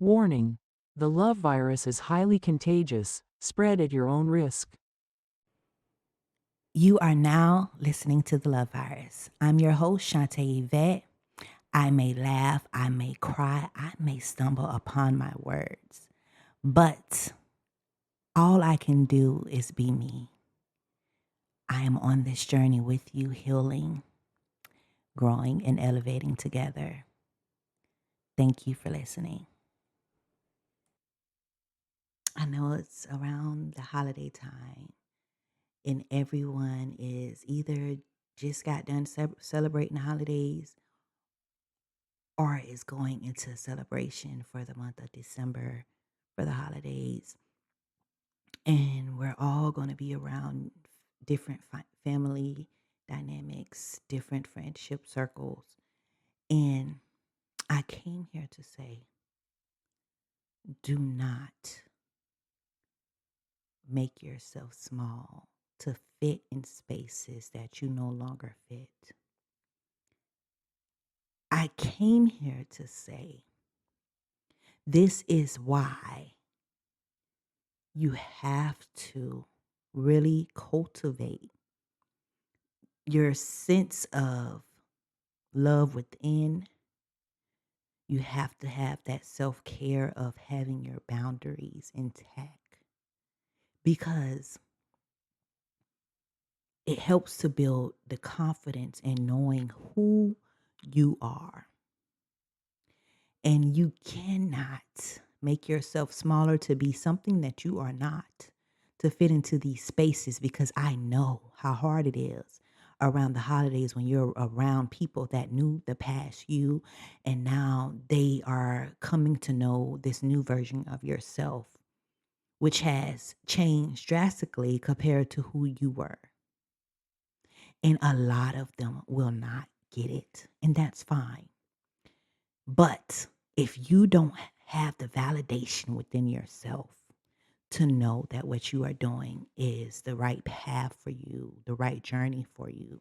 Warning: the love virus is highly contagious. Spread at your own risk. You are now listening to The Love Virus. I'm your host, Shantae Yvette. I may laugh, I may cry, I may stumble upon my words, but all I can do is be me. I am on this journey with you, healing, growing, and elevating together. Thank you for listening. I know it's around the holiday time, and everyone is either just got done celebrating the holidays or is going into celebration for the month of December for the holidays. And we're all going to be around different family dynamics, different friendship circles. And I came here to say, do not make yourself small to fit in spaces that you no longer fit. I came here to say, this is why you have to really cultivate your sense of love within. You have to have that self care of having your boundaries intact because it helps to build the confidence in knowing who you are. And you cannot make yourself smaller to be something that you are not, to fit into these spaces, because I know how hard it is around the holidays when you're around people that knew the past you and now they are coming to know this new version of yourself, which has changed drastically compared to who you were. And a lot of them will not get it, and that's fine. But if you don't have the validation within yourself to know that what you are doing is the right path for you, the right journey for you,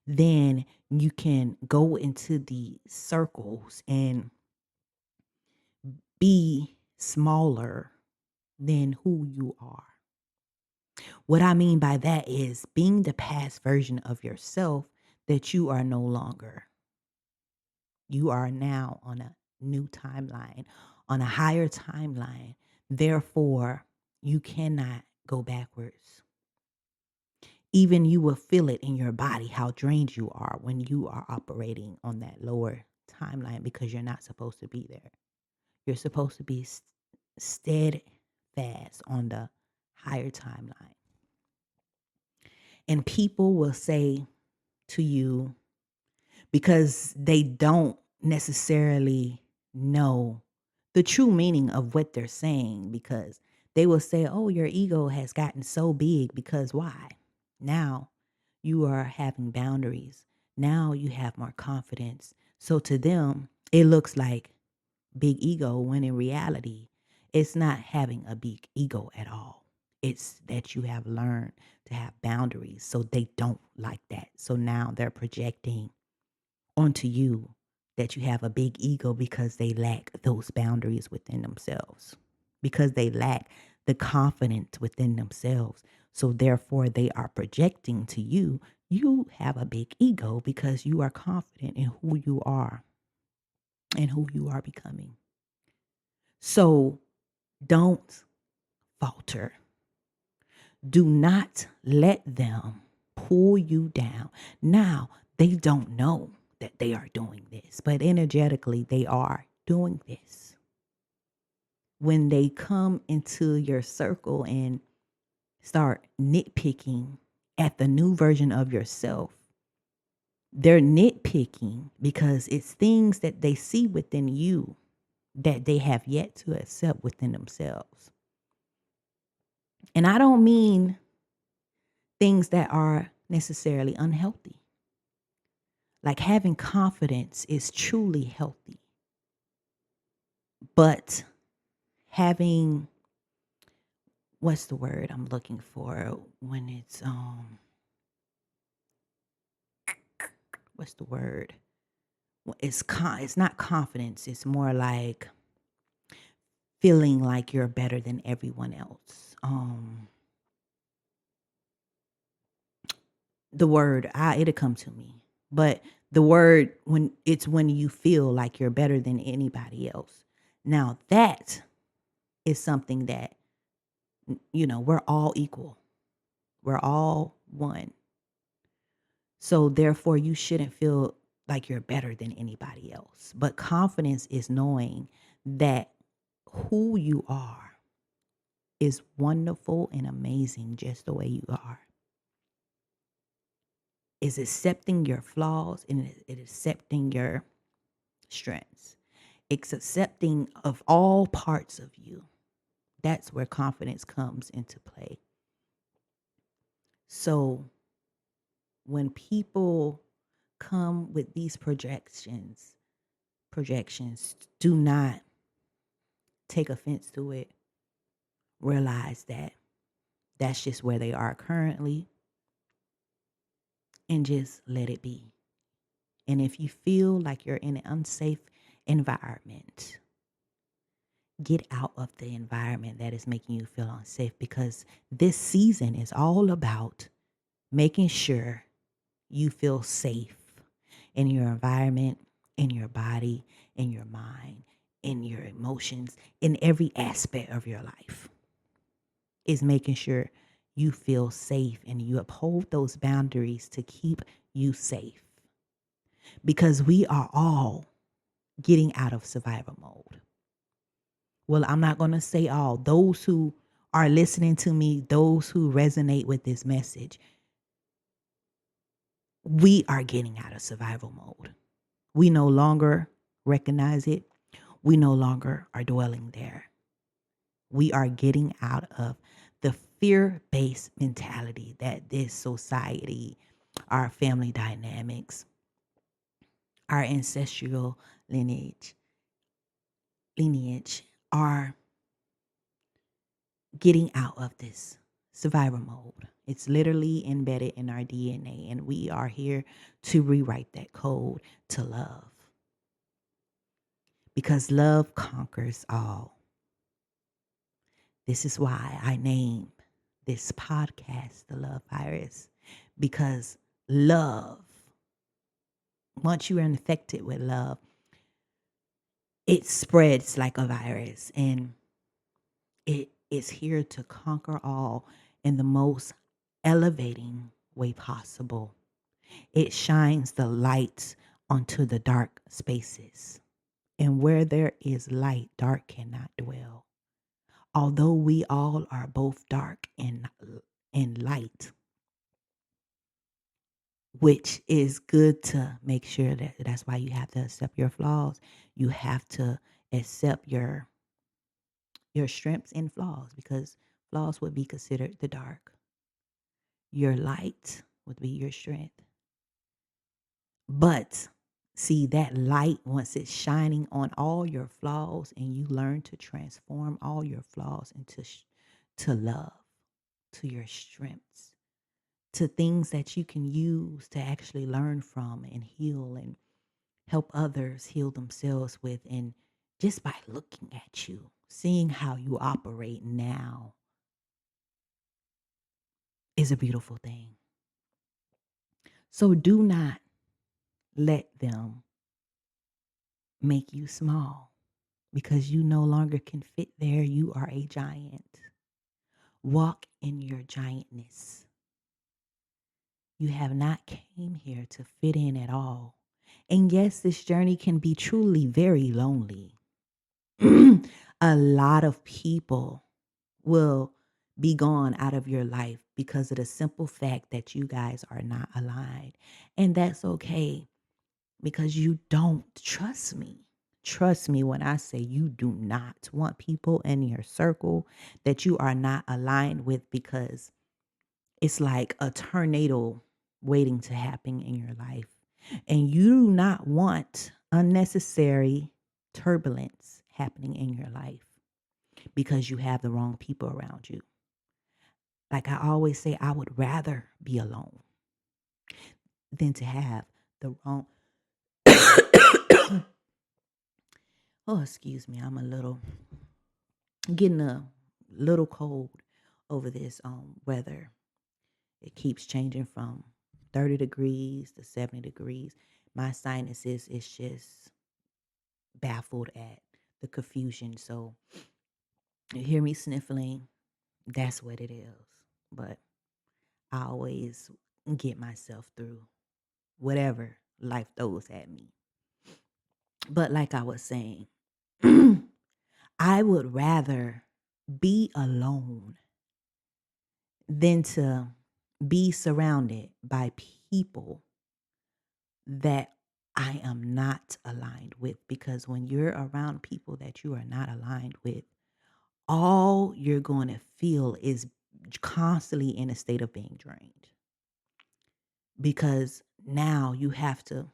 then you can go into the circles and be smaller than who you are. What I mean by that is being the past version of yourself that you are no longer. You are now on a new timeline, on a higher timeline. Therefore, you cannot go backwards. Even you will feel it in your body how drained you are when you are operating on that lower timeline because you're not supposed to be there. You're supposed to be steadfast on the higher timeline. And people will say to you, because they don't necessarily know the true meaning of what they're saying, because they will say, oh, your ego has gotten so big because why? Now you are having boundaries. Now you have more confidence. So to them, it looks like big ego when in reality, it's not having a big ego at all. It's that you have learned to have boundaries. So they don't like that. So now they're projecting onto you that you have a big ego because they lack those boundaries within themselves, because they lack the confidence within themselves. So therefore they are projecting to you, you have a big ego because you are confident in who you are and who you are becoming. So don't falter. Do not let them pull you down. Now, they don't know that they are doing this, but energetically, they are doing this. When they come into your circle and start nitpicking at the new version of yourself, they're nitpicking because it's things that they see within you that they have yet to accept within themselves. And I don't mean things that are necessarily unhealthy. Like having confidence is truly healthy. But having, what's the word I'm looking for when it's what's the word? It's not confidence, it's more like feeling like you're better than everyone else. The word, it'll come to me, but the word, when you feel like you're better than anybody else. Now that is something that, we're all equal. We're all one. So therefore, you shouldn't feel like you're better than anybody else. But confidence is knowing that who you are is wonderful and amazing just the way you are. Is accepting your flaws and it accepting your strengths. It's accepting of all parts of you. That's where confidence comes into play. So when people come with these projections, do not take offense to it. Realize that that's just where they are currently and just let it be. And if you feel like you're in an unsafe environment, get out of the environment that is making you feel unsafe, because this season is all about making sure you feel safe in your environment, in your body, in your mind, in your emotions, in every aspect of your life. Is making sure you feel safe and you uphold those boundaries to keep you safe. Because we are all getting out of survival mode. Well, I'm not going to say all. Those who are listening to me, those who resonate with this message, we are getting out of survival mode. We no longer recognize it. We no longer are dwelling there. We are getting out of the fear-based mentality that this society, our family dynamics, our ancestral lineage are getting out of this survival mode. It's literally embedded in our DNA, and we are here to rewrite that code to love. Because love conquers all. This is why I name this podcast The Love Virus, because love, once you are infected with love, it spreads like a virus, and it is here to conquer all in the most elevating way possible. It shines the light onto the dark spaces. And where there is light, dark cannot dwell. Although we all are both dark and light, which is good to make sure that's why you have to accept your flaws. You have to accept your strengths and flaws, because flaws would be considered the dark. Your light would be your strength. But see, that light, once it's shining on all your flaws and you learn to transform all your flaws into to love, to your strengths, to things that you can use to actually learn from and heal and help others heal themselves with. And just by looking at you, seeing how you operate now is a beautiful thing. So do not let them make you small, because you no longer can fit there. You are a giant. Walk in your giantness. You have not came here to fit in at all. And yes, this journey can be truly very lonely. A lot of people will be gone out of your life because of the simple fact that you guys are not aligned. And that's okay, because you don't trust me. Trust me when I say you do not want people in your circle that you are not aligned with, because it's like a tornado waiting to happen in your life. And you do not want unnecessary turbulence happening in your life because you have the wrong people around you. Like I always say, I would rather be alone than to have the wrong. Oh, excuse me. I'm a little Getting a little cold over this weather. It keeps changing from 30 degrees to 70 degrees. My sinuses is just baffled at the confusion. So you hear me sniffling, that's what it is. But I always get myself through whatever life throws at me. But like I was saying, I would rather be alone than to be surrounded by people that I am not aligned with. Because when you're around people that you are not aligned with, all you're going to feel is constantly in a state of being drained. Because now you have to,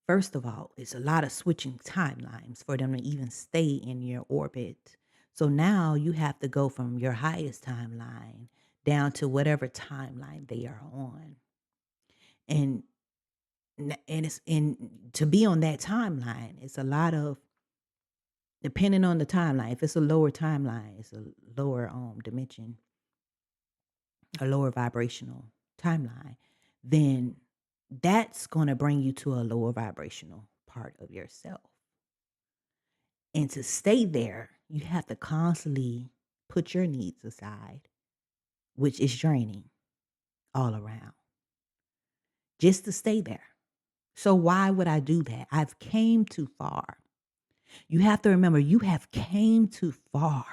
first of all, it's a lot of switching timelines for them to even stay in your orbit. So now you have to go from your highest timeline down to whatever timeline they are on. And it's in to be on that timeline, it's a lot of, depending on the timeline. If it's a lower timeline, it's a lower dimension, a lower vibrational timeline, then that's going to bring you to a lower vibrational part of yourself. And to stay there, you have to constantly put your needs aside, which is draining all around, just to stay there. So why would I do that? I've came too far. You have to remember, you have came too far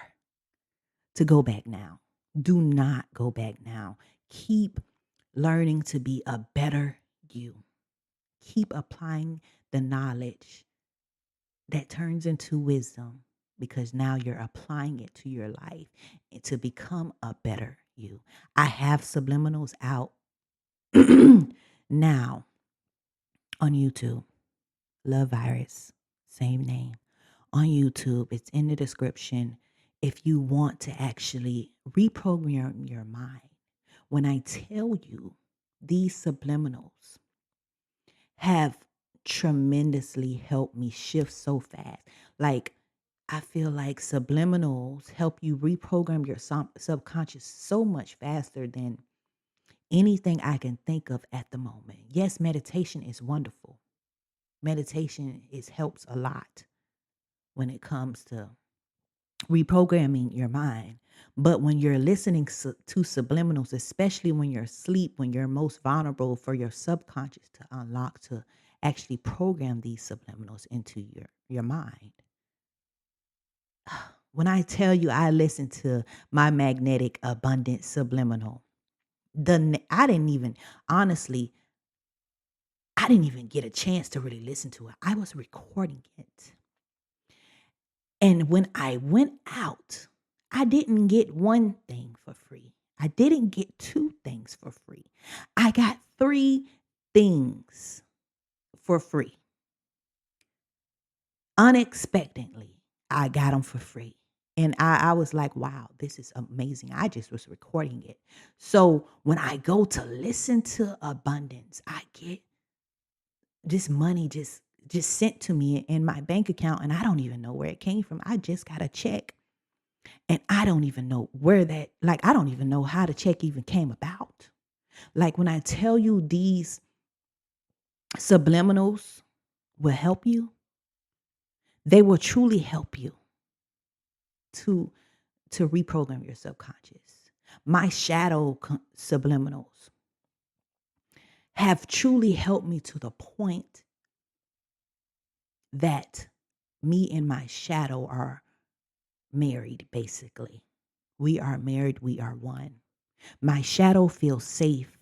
to go back now. Do not go back now. Keep learning to be a better you. Keep applying the knowledge that turns into wisdom, because now you're applying it to your life and to become a better you. I have subliminals out now on YouTube. Love Virus, same name. On YouTube, it's in the description if you want to actually reprogram your mind. When I tell you, these subliminals have tremendously helped me shift so fast. Like, I feel like subliminals help you reprogram your subconscious so much faster than anything I can think of at the moment. Yes, meditation is wonderful. Meditation helps a lot when it comes to reprogramming your mind. But when you're listening to subliminals, especially when you're asleep, when you're most vulnerable for your subconscious to unlock, to actually program these subliminals into your mind. When I tell you I listen to my magnetic abundance subliminal, I didn't even, honestly, I didn't even get a chance to really listen to it. I was recording it. And when I went out, I didn't get one thing for free. I didn't get two things for free. I got three things for free. Unexpectedly, I got them for free. And I was like, wow, this is amazing. I just was recording it. So when I go to listen to abundance, I get this money just sent to me in my bank account, and I don't even know where it came from. I just got a check. And I don't even know where that, like, I don't even know how the check even came about. Like, when I tell you these subliminals will help you, they will truly help you to reprogram your subconscious. My shadow subliminals have truly helped me to the point that me and my shadow are married, basically. We are married, we are one. My shadow feels safe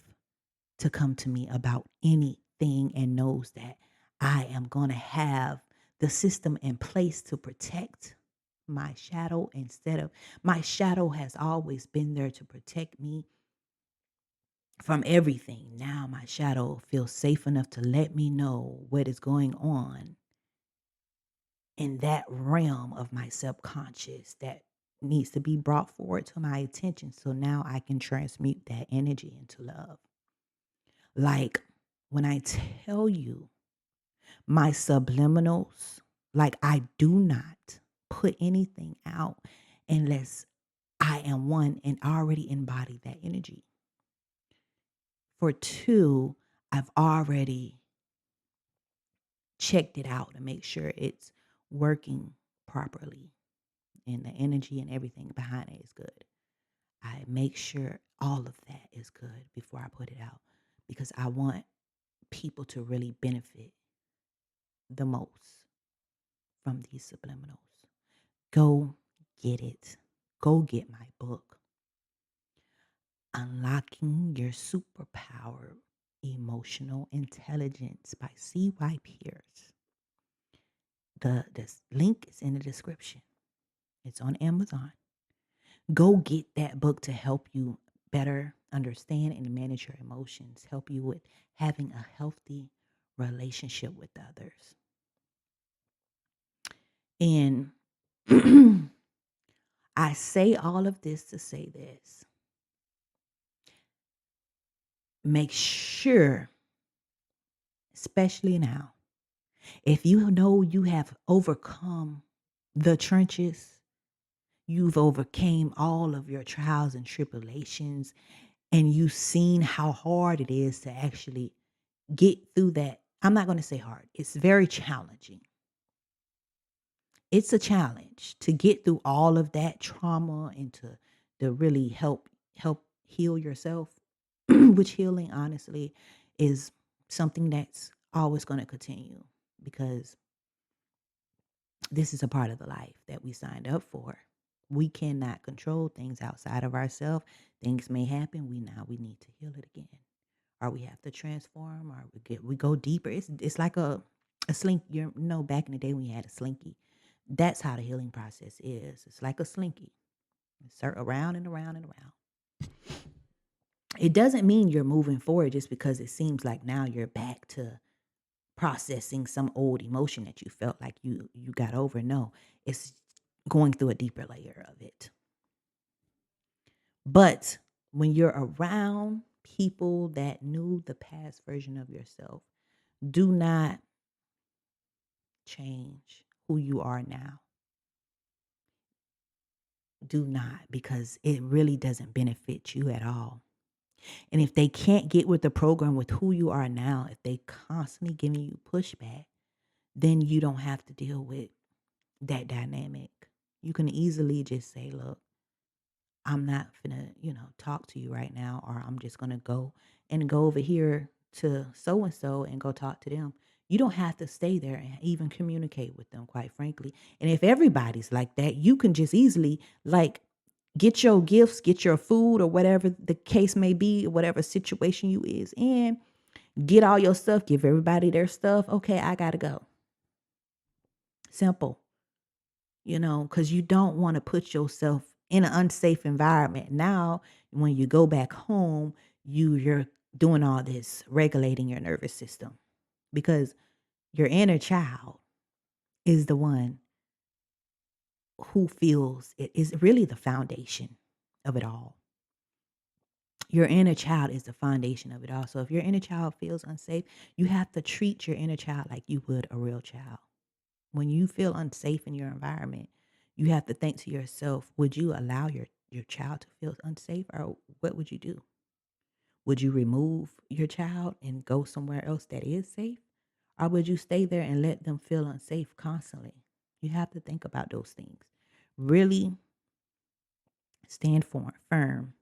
to come to me about anything and knows that I am going to have the system in place to protect my shadow. Instead of, my shadow has always been there to protect me from everything. Now my shadow feels safe enough to let me know what is going on in that realm of my subconscious that needs to be brought forward to my attention, so now I can transmute that energy into love. Like, when I tell you my subliminals, like, I do not put anything out unless I am one and already embody that energy. For two, I've already checked it out to make sure it's working properly and the energy and everything behind it is good. I make sure all of that is good before I put it out because I want people to really benefit the most from these subliminals. Go get it. Go get my book, Unlocking Your Superpower Emotional Intelligence by C.Y. Pierce. The link is in the description. It's on Amazon. Go get that book to help you better understand and manage your emotions, help you with having a healthy relationship with others. And I say all of this to say this. Make sure, especially now, if you know you have overcome the trenches, you've overcame all of your trials and tribulations, and you've seen how hard it is to actually get through that. I'm not going to say hard. It's very challenging. It's a challenge to get through all of that trauma and to really help heal yourself, which healing honestly is something that's always going to continue because this is a part of the life that we signed up for. We cannot control things outside of ourselves. Things may happen. We need to heal it again, or we have to transform, or we go deeper. It's like a slink. You know, back in the day when you had a slinky, that's how the healing process is. It's like a slinky, insert around and around and around. It doesn't mean you're moving forward just because it seems like now you're back to processing some old emotion that you felt like you got over. No, it's going through a deeper layer of it. But when you're around people that knew the past version of yourself, do not change who you are now. Do not, because it really doesn't benefit you at all. And if they can't get with the program with who you are now, if they constantly giving you pushback, then you don't have to deal with that dynamic. You can easily just say, look, I'm not gonna, talk to you right now, or I'm just gonna go over here to so and so and go talk to them. You don't have to stay there and even communicate with them, quite frankly. And if everybody's like that, you can just easily like get your gifts, get your food, or whatever the case may be, whatever situation you is in, get all your stuff, give everybody their stuff. Okay, I gotta go. Simple. Because you don't want to put yourself in an unsafe environment. Now, when you go back home, you're doing all this regulating your nervous system because your inner child is the one who feels it is really the foundation of it all. Your inner child is the foundation of it all. So if your inner child feels unsafe, you have to treat your inner child like you would a real child. When you feel unsafe in your environment, you have to think to yourself, would you allow your child to feel unsafe, or what would you do? Would you remove your child and go somewhere else that is safe? Or would you stay there and let them feel unsafe constantly? You have to think about those things. Really stand firm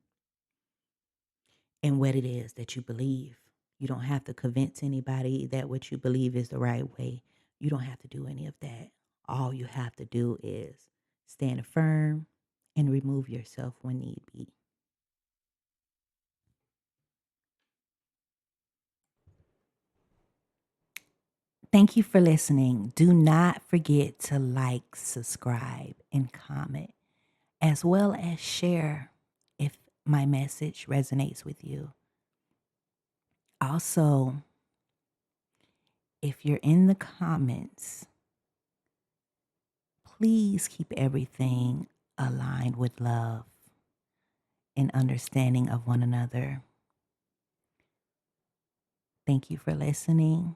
in what it is that you believe. You don't have to convince anybody that what you believe is the right way. You don't have to do any of that. All you have to do is stand firm and remove yourself when need be. Thank you for listening. Do not forget to like, subscribe, and comment, as well as share if my message resonates with you. Also, if you're in the comments, please keep everything aligned with love and understanding of one another. Thank you for listening.